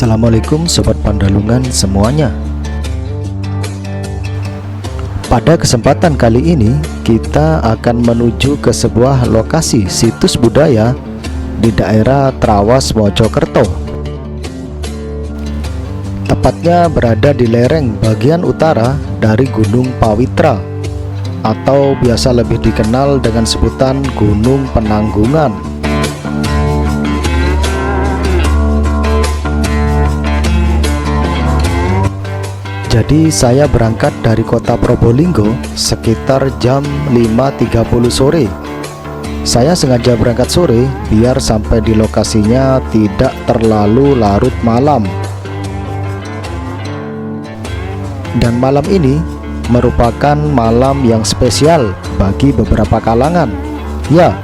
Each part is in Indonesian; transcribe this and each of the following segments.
Assalamualaikum Sobat Pandalungan semuanya. Pada kesempatan kali ini kita akan menuju ke sebuah lokasi situs budaya di daerah Trawas Mojokerto. Tepatnya berada di lereng bagian utara dari Gunung Pawitra, atau biasa lebih dikenal dengan sebutan Gunung Penanggungan. Jadi saya berangkat dari kota Probolinggo sekitar jam 5.30 sore. Saya sengaja berangkat sore biar sampai di lokasinya tidak terlalu larut malam. Dan malam ini merupakan malam yang spesial bagi beberapa kalangan. Ya,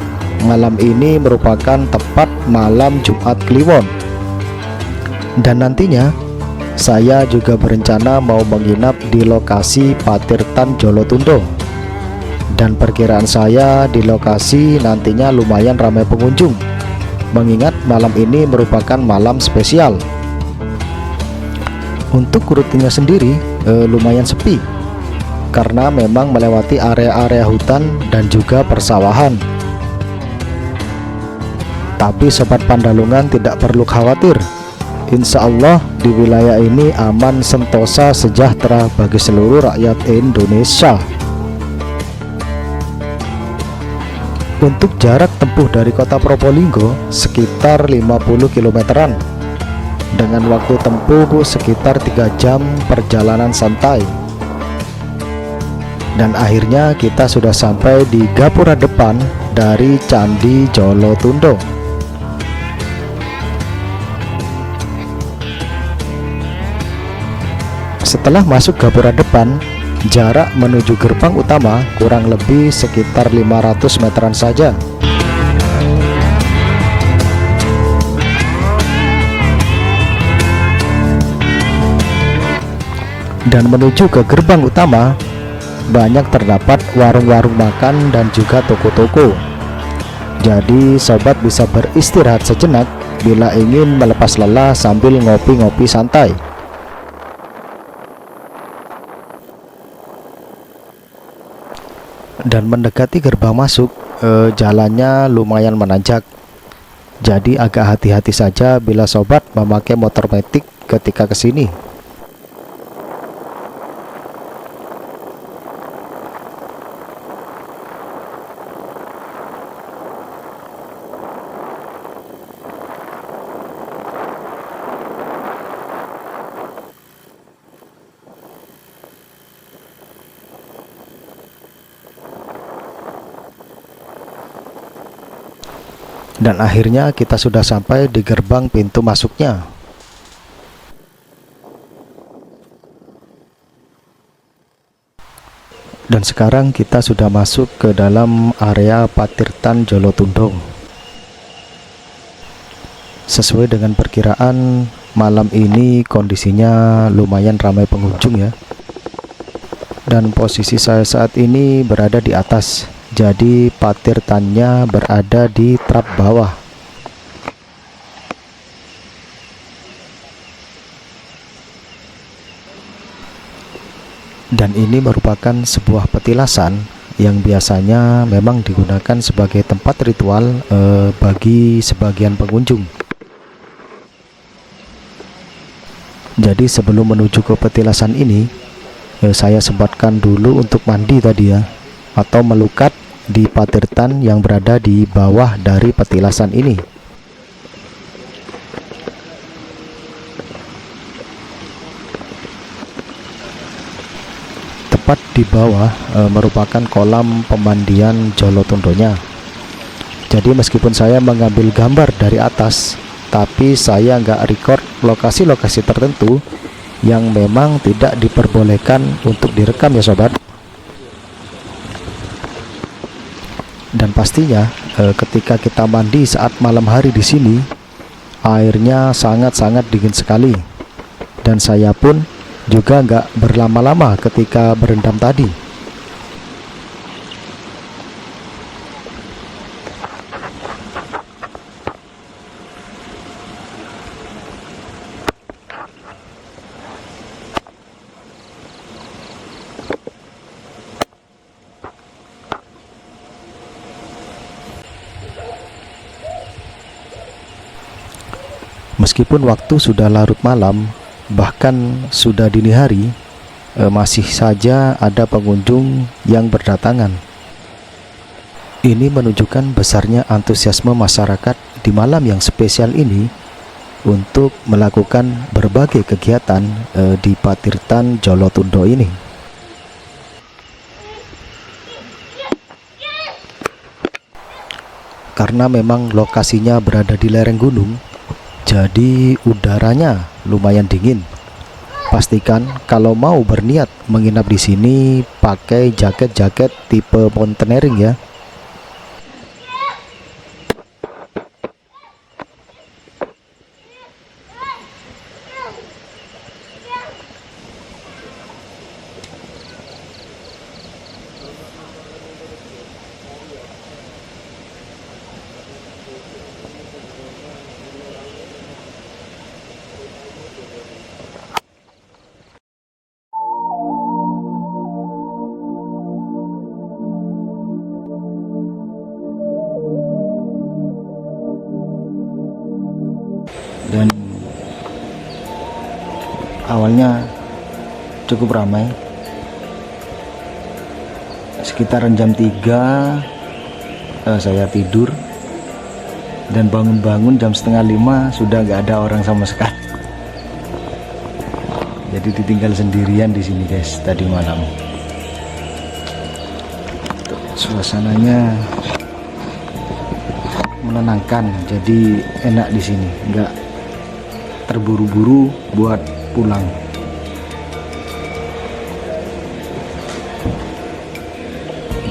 malam ini merupakan tepat malam Jumat Kliwon. Dan nantinya saya juga berencana mau menginap di lokasi Patirtan Jolotundo. Dan perkiraan saya di lokasi nantinya lumayan ramai pengunjung, mengingat malam ini merupakan malam spesial. Untuk rutenya sendiri lumayan sepi, karena memang melewati area-area hutan dan juga persawahan. Tapi Sobat Pandalungan tidak perlu khawatir, insya Allah di wilayah ini aman, sentosa, sejahtera bagi seluruh rakyat Indonesia. Untuk jarak tempuh dari kota Probolinggo sekitar 50 kilometeran, dengan waktu tempuh sekitar 3 jam perjalanan santai. Dan akhirnya kita sudah sampai di gapura depan dari Candi Jolotundo. Setelah masuk gapura depan, jarak menuju gerbang utama kurang lebih sekitar 500 meteran saja. Dan menuju ke gerbang utama, banyak terdapat warung-warung makan dan juga toko-toko. Jadi sobat bisa beristirahat sejenak bila ingin melepas lelah sambil ngopi-ngopi santai. Dan mendekati gerbang masuk, jalannya lumayan menanjak. Jadi agak hati-hati saja bila sobat memakai motor metik ketika kesini. Dan akhirnya kita sudah sampai di gerbang pintu masuknya. Dan sekarang kita sudah masuk ke dalam area Patirtan Jolotundo. Sesuai dengan perkiraan, malam ini kondisinya lumayan ramai pengunjung ya. Dan posisi saya saat ini berada di atas. Jadi patirtannya berada di trap bawah. Dan ini merupakan sebuah petilasan yang biasanya memang digunakan sebagai tempat ritual bagi sebagian pengunjung. Jadi sebelum menuju ke petilasan ini, saya sempatkan dulu untuk mandi tadi ya, atau melukat di patirtan yang berada di bawah dari petilasan ini. Tepat di bawah merupakan kolam pemandian Jolotundonya. Jadi meskipun saya mengambil gambar dari atas, tapi saya nggak record lokasi-lokasi tertentu yang memang tidak diperbolehkan untuk direkam ya sobat. Dan pastinya ketika kita mandi saat malam hari di sini, airnya sangat-sangat dingin sekali. Dan saya pun juga nggak berlama-lama ketika berendam tadi. Meskipun waktu sudah larut malam, bahkan sudah dini hari, masih saja ada pengunjung yang berdatangan. Ini menunjukkan besarnya antusiasme masyarakat di malam yang spesial ini untuk melakukan berbagai kegiatan di Patirtan Jolotundo ini. Karena memang lokasinya berada di lereng gunung, jadi udaranya lumayan dingin. Pastikan kalau mau berniat menginap di sini pakai jaket-jaket tipe mountaineering ya. Dan awalnya cukup ramai, sekitaran jam 3 saya tidur dan bangun-bangun jam setengah 5 sudah nggak ada orang sama sekali. Jadi ditinggal sendirian di sini guys tadi malam. Suasananya menenangkan, jadi enak di sini, nggak terburu-buru buat pulang.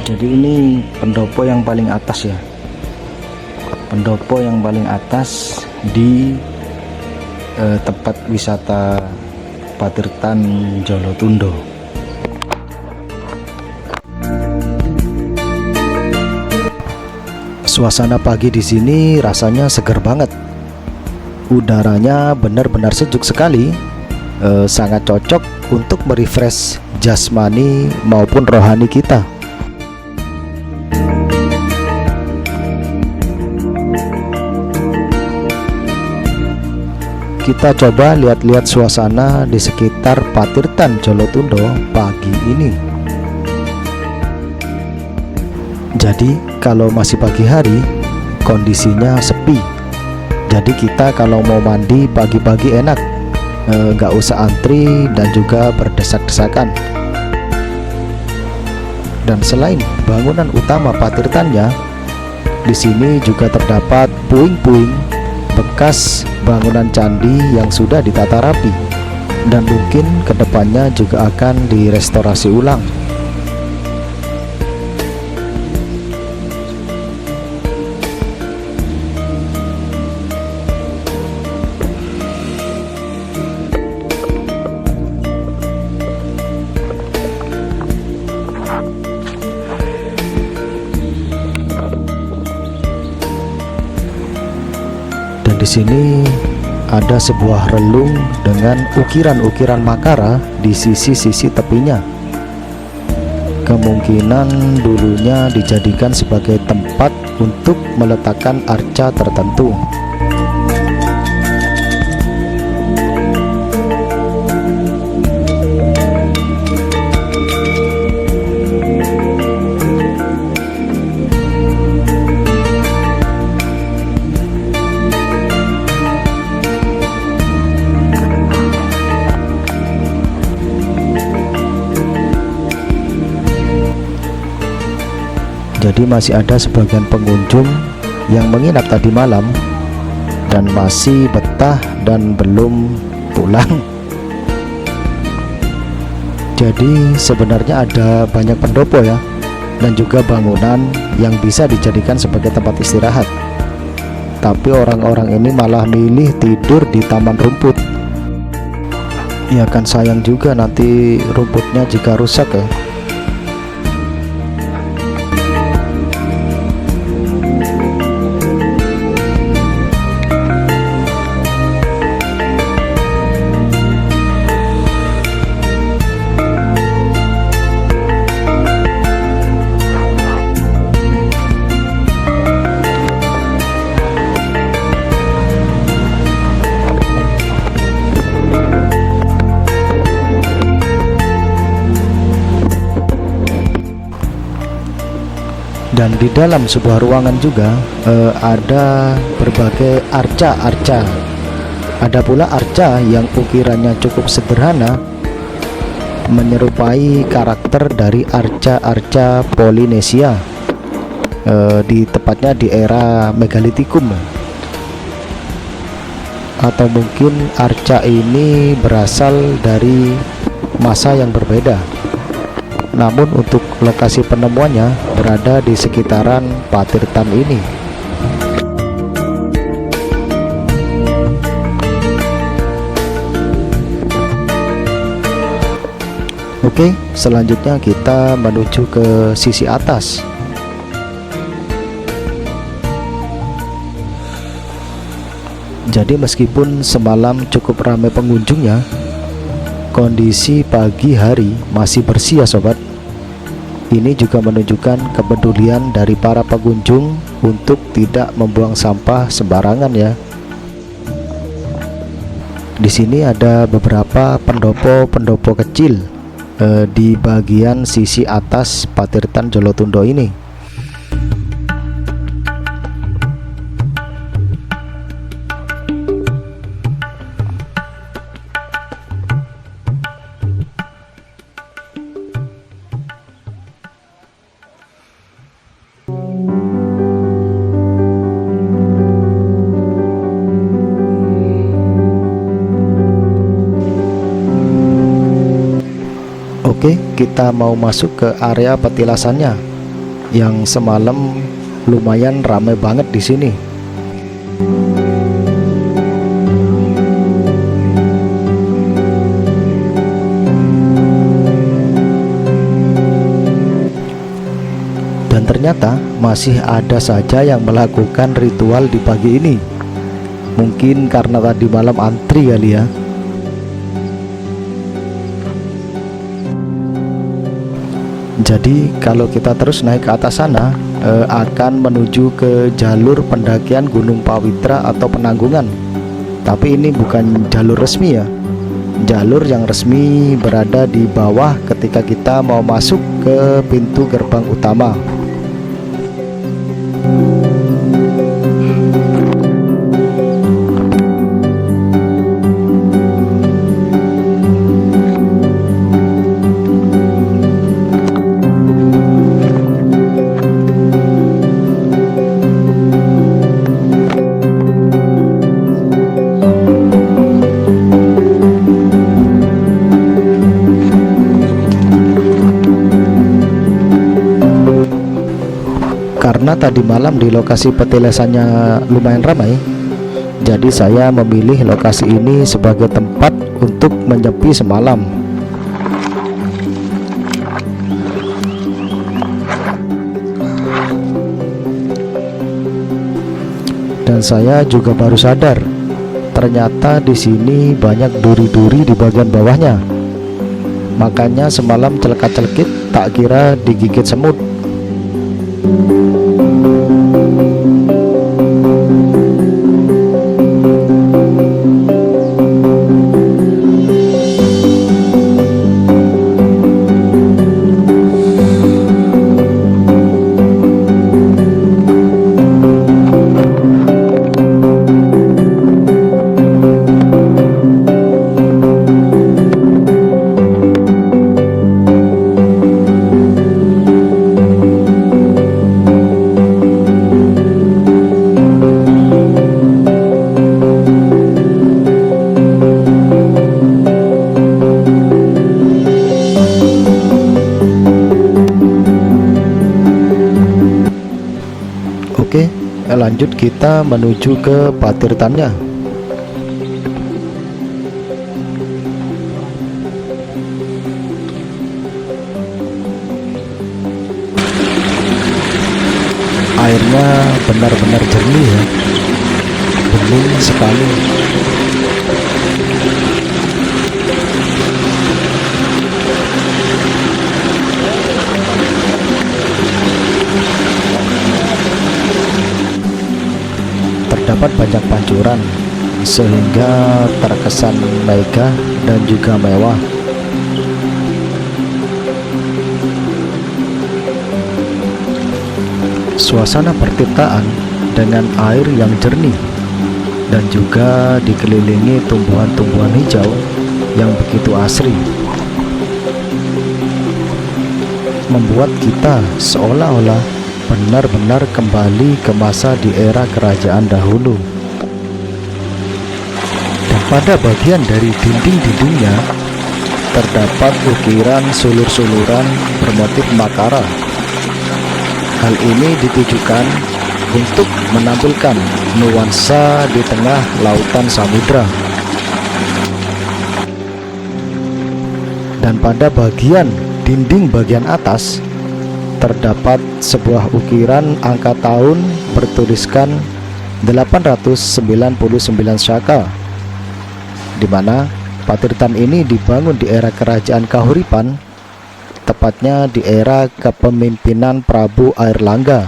Jadi ini pendopo yang paling atas ya, pendopo yang paling atas di tempat wisata Patirtan Jolotundo. Suasana pagi di sini rasanya seger banget. Udaranya benar-benar sejuk sekali, sangat cocok untuk merefresh jasmani maupun rohani kita. Kita coba lihat-lihat suasana di sekitar Patirtan Jolotundo pagi ini. Jadi kalau masih pagi hari, kondisinya sepi. Jadi kita kalau mau mandi pagi-pagi enak, nggak usah antri dan juga berdesak-desakan. Dan selain bangunan utama Patirtannya, di sini juga terdapat puing-puing bekas bangunan candi yang sudah ditata rapi dan mungkin kedepannya juga akan direstorasi ulang. Dan di sini ada sebuah relung dengan ukiran-ukiran Makara di sisi-sisi tepinya. Kemungkinan dulunya dijadikan sebagai tempat untuk meletakkan arca tertentu. Jadi masih ada sebagian pengunjung yang menginap tadi malam dan masih betah dan belum pulang. Jadi sebenarnya ada banyak pendopo ya, dan juga bangunan yang bisa dijadikan sebagai tempat istirahat. Tapi orang-orang ini malah milih tidur di taman rumput. Ya kan sayang juga nanti rumputnya jika rusak ya. Dan di dalam sebuah ruangan juga ada berbagai arca-arca. Ada pula arca yang ukirannya cukup sederhana, menyerupai karakter dari arca-arca Polinesia, tepatnya di era Megalitikum. Atau mungkin arca ini berasal dari masa yang berbeda. Namun untuk lokasi penemuannya berada di sekitaran Patirtan ini. Oke, selanjutnya kita menuju ke sisi atas. Jadi meskipun semalam cukup ramai pengunjungnya, kondisi pagi hari masih bersih ya sobat. Ini juga menunjukkan kepedulian dari para pengunjung untuk tidak membuang sampah sembarangan ya. Di sini ada beberapa pendopo-pendopo kecil di bagian sisi atas Patirtan Jolotundo ini. Oke, kita mau masuk ke area petilasannya yang semalam lumayan ramai banget di sini. Dan ternyata masih ada saja yang melakukan ritual di pagi ini. Mungkin karena tadi malam antri kali ya. Jadi kalau kita terus naik ke atas sana akan menuju ke jalur pendakian Gunung Pawitra atau Penanggungan. Tapi ini bukan jalur resmi ya. Jalur yang resmi berada di bawah ketika kita mau masuk ke pintu gerbang utama. Karena tadi malam di lokasi petilasannya lumayan ramai, jadi saya memilih lokasi ini sebagai tempat untuk menyepi semalam. Dan saya juga baru sadar, ternyata di sini banyak duri-duri di bagian bawahnya. Makanya semalam celekat-celekit tak kira digigit semut. Oke, lanjut kita menuju ke Patirtannya. Airnya benar-benar jernih ya, bening sekali. Terdapat banyak pancuran sehingga terkesan megah dan juga mewah. Suasana pertirtaan dengan air yang jernih dan juga dikelilingi tumbuhan-tumbuhan hijau yang begitu asri, membuat kita seolah-olah benar-benar kembali ke masa di era kerajaan dahulu. Dan pada bagian dari dinding-dindingnya terdapat ukiran sulur-suluran bermotif makara. Hal ini ditujukan untuk menampilkan nuansa di tengah lautan samudra. Dan pada bagian dinding bagian atas terdapat sebuah ukiran angka tahun bertuliskan 899 Syaka, di mana patirtan ini dibangun di era kerajaan Kahuripan, tepatnya di era kepemimpinan Prabu Airlangga.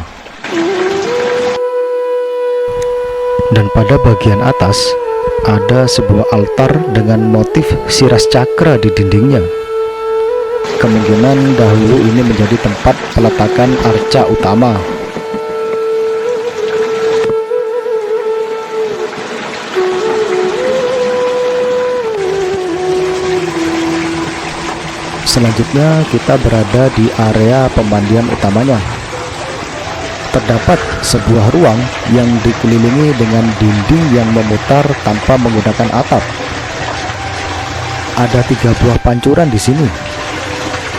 Dan pada bagian atas ada sebuah altar dengan motif siras cakra di dindingnya. Kemungkinan dahulu ini menjadi tempat peletakan arca utama. Selanjutnya kita berada di area pemandian utamanya. Terdapat sebuah ruang yang dikelilingi dengan dinding yang memutar tanpa menggunakan atap. Ada 3 buah pancuran di sini,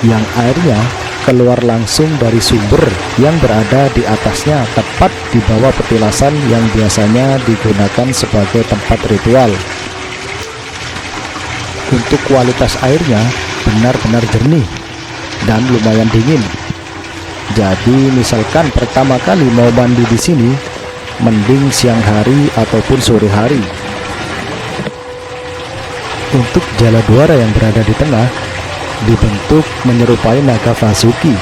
yang airnya keluar langsung dari sumber yang berada di atasnya, tepat di bawah petilasan yang biasanya digunakan sebagai tempat ritual. Untuk kualitas airnya benar-benar jernih dan lumayan dingin. Jadi misalkan pertama kali mau mandi di sini, mending siang hari ataupun sore hari. Untuk Jaladwara yang berada di tengah dibentuk menyerupai naga Vasuki,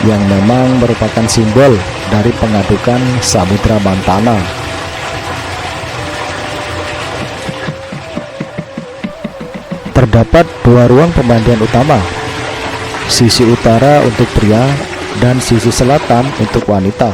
yang memang merupakan simbol dari pengadukan Samudra Mantana. Terdapat 2 ruang pemandian utama, sisi utara untuk pria dan sisi selatan untuk wanita.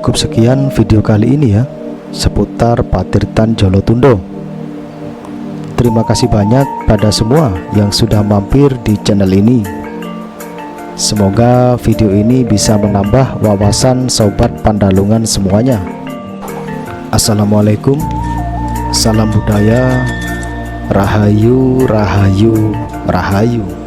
Cukup sekian video kali ini ya, seputar Patirtan Jolotundo. Terima kasih banyak pada semua yang sudah mampir di channel ini. Semoga video ini bisa menambah wawasan sobat Pandalungan semuanya. Assalamualaikum, salam budaya, rahayu, rahayu, rahayu.